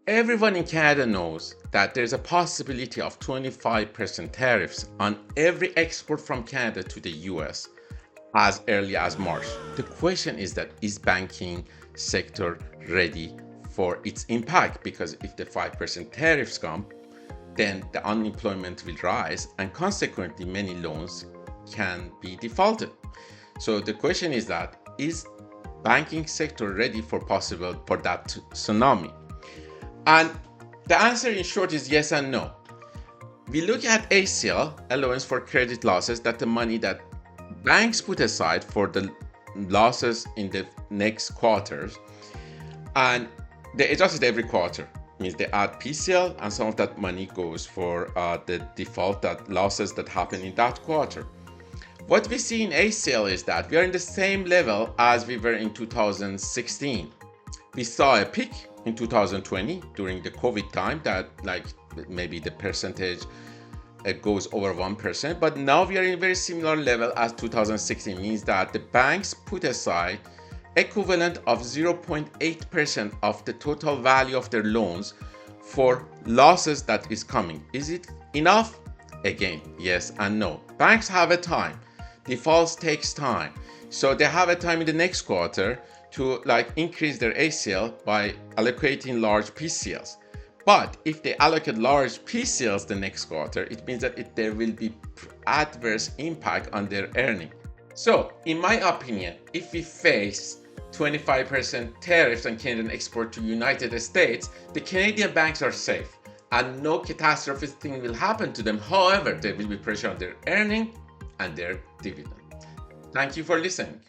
Everyone in Canada knows that there's a possibility of 25% tariffs on every export from Canada to the US as early as March. The question is that is banking sector ready for its impact? Because if the 5% tariffs come, then the unemployment will rise and consequently many loans can be defaulted. So the question is that is banking sector ready for that tsunami? And the answer in short is yes and no. We look at ACL, allowance for credit losses, that the money that banks put aside for the losses in the next quarters, and they adjust it every quarter. Means they add PCL and some of that money goes for the default, that losses that happen in that quarter. What we see in ACL is that we are in the same level as we were in 2016. We saw a peak in 2020 during the COVID time that like maybe the percentage goes over 1%, but now we are in a very similar level as 2016, means that the banks put aside equivalent of 0.8% of the total value of their loans for losses that is coming. Is it enough? Again, yes and no. Banks have a time. Defaults takes time. So they have a time in the next quarter to increase their ACL by allocating large PCLs. But if they allocate large PCLs the next quarter, it means that there will be adverse impact on their earning. So in my opinion, if we face 25% tariffs on Canadian export to United States, the Canadian banks are safe and no catastrophic thing will happen to them. However, there will be pressure on their earning and their dividend. Thank you for listening.